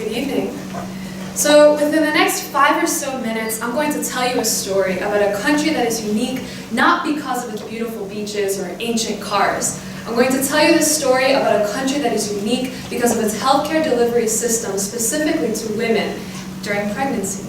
Good evening. So within the next 5 or so minutes, I'm going to tell you a story about a country that is unique not because of its beautiful beaches or ancient cars. I'm going to tell you this story about a country that is unique because of its healthcare delivery system, specifically to women during pregnancy.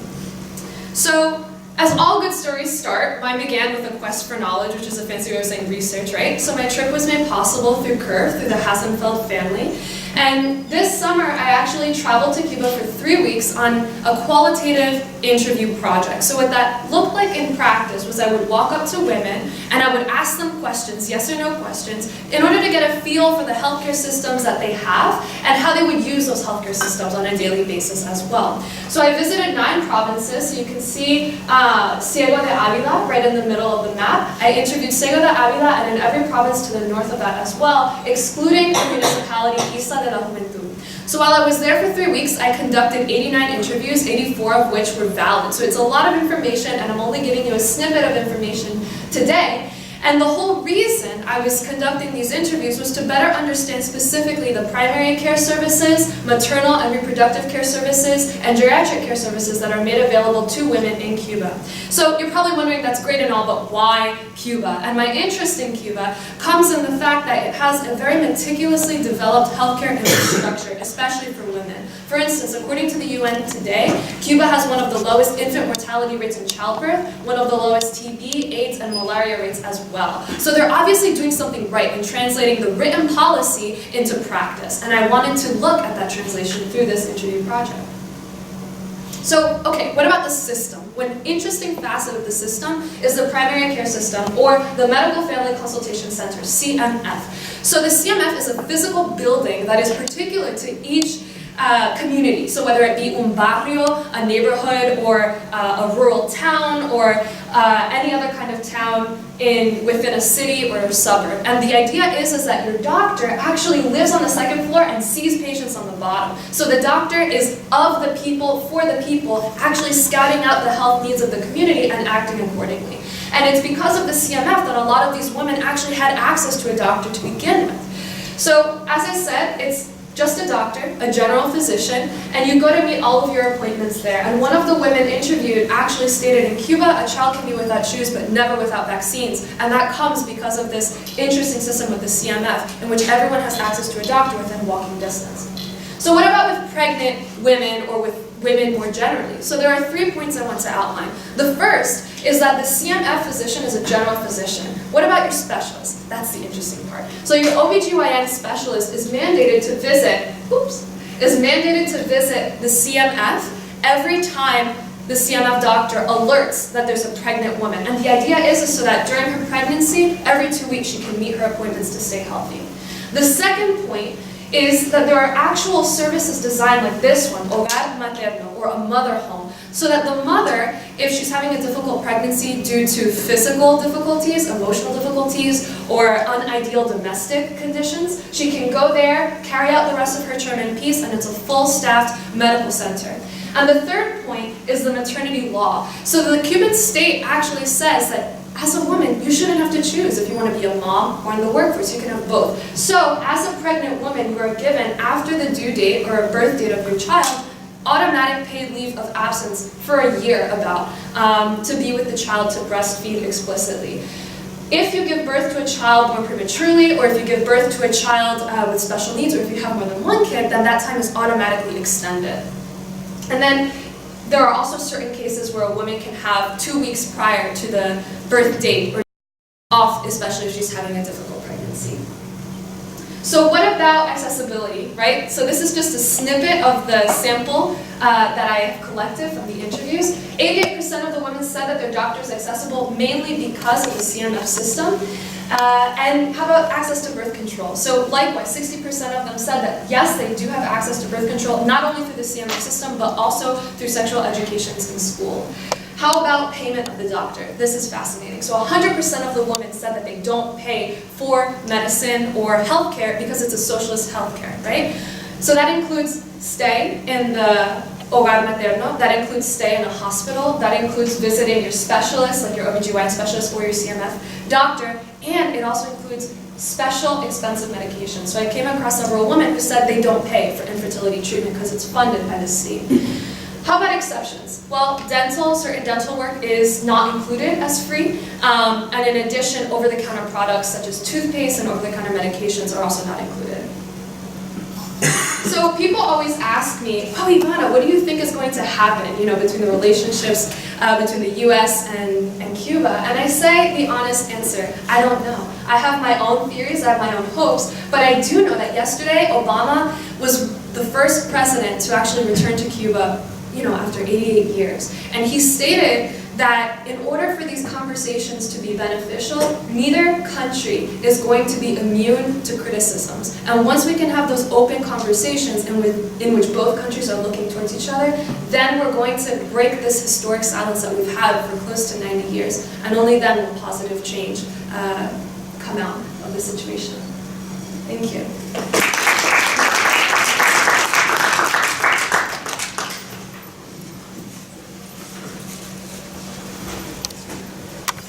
So, as all good stories start, mine began with a quest for knowledge, which is a fancy way of saying research, right? So my trip was made possible through Curve, through the Hassenfeld family. And this summer, I actually traveled to Cuba for 3 weeks on a qualitative interview project. So what that looked like in practice was I would walk up to women and I would ask them questions, yes or no questions, in order to get a feel for the healthcare systems that they have and how they would use those healthcare systems on a daily basis as well. So I visited 9 provinces. So you can see Ciego de Ávila right in the middle of the map. I interviewed Ciego de Ávila and in every province to the north of that as well, excluding the municipality Isla de la Juventud. So while I was there for 3 weeks, I conducted 89 interviews, 84 of which were valid. So it's a lot of information, and I'm only giving you a snippet of information today. And the whole reason I was conducting these interviews was to better understand specifically the primary care services, maternal and reproductive care services, and geriatric care services that are made available to women in Cuba. So you're probably wondering, that's great and all, but why Cuba? And my interest in Cuba comes in the fact that it has a very meticulously developed healthcare infrastructure, especially for women. For instance, according to the UN today, Cuba has one of the lowest infant mortality rates in childbirth, one of the lowest TB, AIDS, and malaria rates as well. So they're obviously doing something right in translating the written policy into practice. And I wanted to look at that translation through this interview project. So, okay, what about the system? One interesting facet of the system is the primary care system, or the Medical Family Consultation Center, CMF. So the CMF is a physical building that is particular to each community. So whether it be un barrio, a neighborhood, or a rural town, or any other kind of town within a city or a suburb. And the idea is that your doctor actually lives on the second floor and sees patients on the bottom. So the doctor is of the people, for the people, actually scouting out the health needs of the community and acting accordingly. And it's because of the CMF that a lot of these women actually had access to a doctor to begin with. So as I said, it's just a doctor, a general physician, and you go to meet all of your appointments there. And one of the women interviewed actually stated, in Cuba, a child can be without shoes, but never without vaccines. And that comes because of this interesting system with the CMF, in which everyone has access to a doctor within walking distance. So what about with pregnant women, or with women more generally? So there are 3 points I want to outline. The first is that the CMF physician is a general physician. What about your specialist? That's the interesting part. So your OBGYN specialist is mandated to visit, the CMF every time the CMF doctor alerts that there's a pregnant woman. And the idea is so that during her pregnancy, every 2 weeks she can meet her appointments to stay healthy. The second point is that there are actual services designed like this one, hogar materno, or a mother home, so that the mother, if she's having a difficult pregnancy due to physical difficulties, emotional difficulties, or unideal domestic conditions, she can go there, carry out the rest of her term in peace, and it's a full-staffed medical center. And the third point is the maternity law. So the Cuban state actually says that as a woman, you shouldn't have to choose if you want to be a mom or in the workforce. You can have both. So, as a pregnant woman, you are given, after the due date or a birth date of your child, automatic paid leave of absence for a year to be with the child, to breastfeed explicitly. If you give birth to a child more prematurely, or if you give birth to a child with special needs, or if you have more than one kid, then that time is automatically extended. And then there are also certain cases where a woman can have 2 weeks prior to the birth date or off, especially if she's having a difficult pregnancy. So what about accessibility, right? So this is just a snippet of the sample that I have collected from the interviews. 88% of the women said that their doctor is accessible mainly because of the CMF system. And how about access to birth control? So likewise, 60% of them said that yes, they do have access to birth control, not only through the CMF system, but also through sexual education in school. How about payment of the doctor? This is fascinating. So 100% of the women said that they don't pay for medicine or healthcare because it's a socialist healthcare, right? So that includes stay in the hogar materno, that includes stay in a hospital, that includes visiting your specialist, like your OBGYN specialist or your CMF doctor, and it also includes special expensive medications. So I came across several women who said they don't pay for infertility treatment because it's funded by the state. How about exceptions? Well, certain dental work is not included as free, and in addition, over-the-counter products such as toothpaste and over-the-counter medications are also not included. So people always ask me, oh, Ivana, what do you think is going to happen, between the relationships between the US and Cuba? And I say the honest answer, I don't know. I have my own theories, I have my own hopes, but I do know that yesterday Obama was the first president to actually return to Cuba, after 88 years. And he stated that in order for these conversations to be beneficial, neither country is going to be immune to criticisms. And once we can have those open conversations in which both countries are looking towards each other, then we're going to break this historic silence that we've had for close to 90 years. And only then will positive change come out of the situation. Thank you.